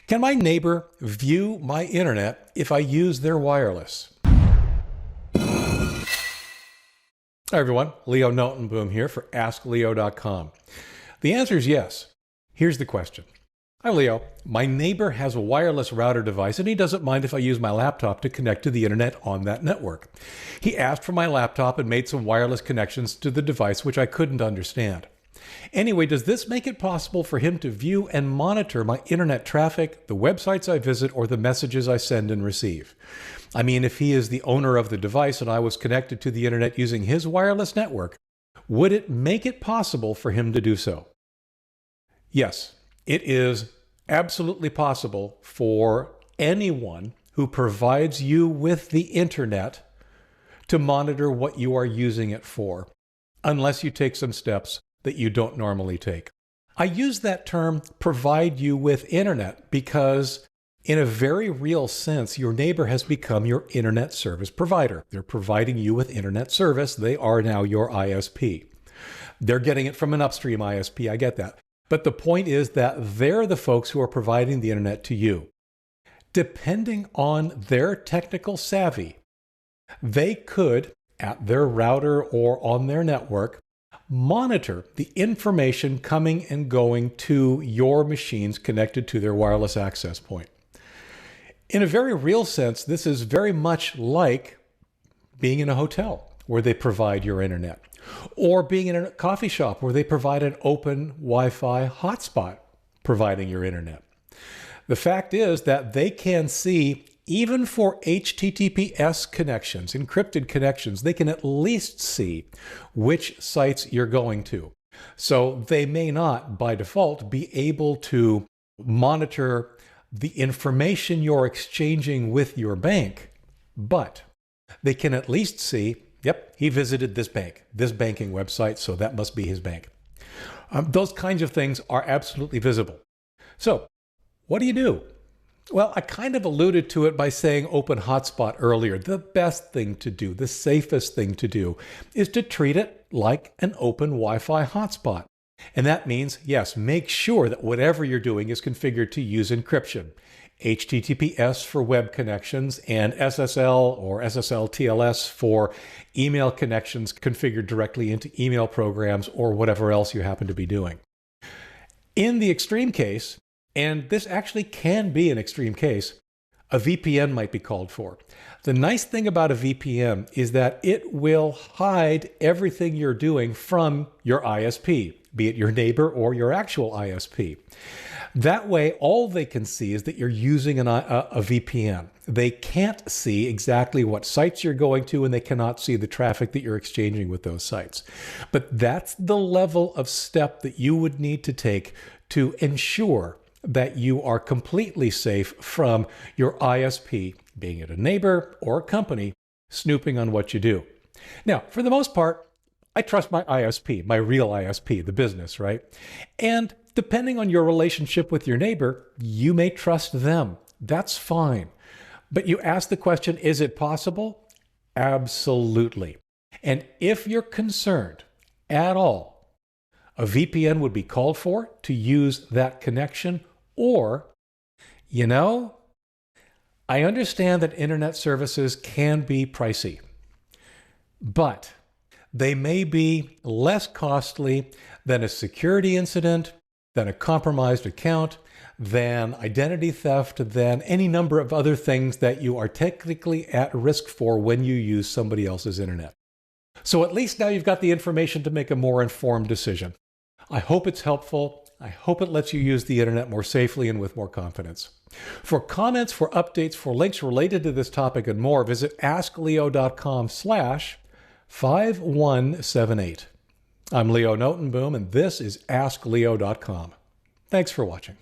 Can my neighbor view my internet if I use their wireless? Hi everyone, Leo Notenboom here for askleo.com. The answer is yes. Here's the question. Hi Leo, my neighbor has a wireless router device and he doesn't mind if I use my laptop to connect to the internet on that network. He asked for my laptop and made some wireless connections to the device which I couldn't understand. Anyway, does this make it possible for him to view and monitor my internet traffic, the websites I visit, or the messages I send and receive? I mean, if he is the owner of the device and I was connected to the internet using his wireless network, would it make it possible for him to do so? Yes, it is absolutely possible for anyone who provides you with the internet to monitor what you are using it for, unless you take some steps that you don't normally take. I use that term, provide you with internet, because in a very real sense, your neighbor has become your internet service provider. They're providing you with internet service. They are now your ISP. They're getting it from an upstream ISP, I get that. But the point is that they're the folks who are providing the internet to you. Depending on their technical savvy, they could, at their router or on their network, monitor the information coming and going to your machines connected to their wireless access point. In a very real sense, this is very much like being in a hotel where they provide your internet, or being in a coffee shop where they provide an open Wi-Fi hotspot providing your internet. The fact is that they can see, even for HTTPS connections, encrypted connections, they can at least see which sites you're going to. So they may not, by default, be able to monitor the information you're exchanging with your bank, but they can at least see, yep, he visited this bank, this banking website, so that must be his bank. Those kinds of things are absolutely visible. So what do you do? Well, I kind of alluded to it by saying open hotspot earlier. The best thing to do, the safest thing to do, is to treat it like an open Wi-Fi hotspot. And that means, yes, make sure that whatever you're doing is configured to use encryption. HTTPS for web connections and SSL or SSL-TLS for email connections configured directly into email programs or whatever else you happen to be doing. In the extreme case, and this actually can be an extreme case, a VPN might be called for. The nice thing about a VPN is that it will hide everything you're doing from your ISP, be it your neighbor or your actual ISP. That way, all they can see is that you're using a VPN. They can't see exactly what sites you're going to, and they cannot see the traffic that you're exchanging with those sites. But that's the level of step that you would need to take to ensure that you are completely safe from your ISP, being it a neighbor or a company, snooping on what you do. Now, for the most part, I trust my ISP, my real ISP, the business, right? And depending on your relationship with your neighbor, you may trust them. That's fine. But you ask the question, is it possible? Absolutely. And if you're concerned at all, a VPN would be called for to use that connection. Or, you know, I understand that internet services can be pricey, but they may be less costly than a security incident, than a compromised account, than identity theft, than any number of other things that you are technically at risk for when you use somebody else's internet. So at least now you've got the information to make a more informed decision. I hope it's helpful. I hope it lets you use the internet more safely and with more confidence. For comments, for updates, for links related to this topic and more, visit askleo.com/5178. I'm Leo Notenboom, and this is askleo.com. Thanks for watching.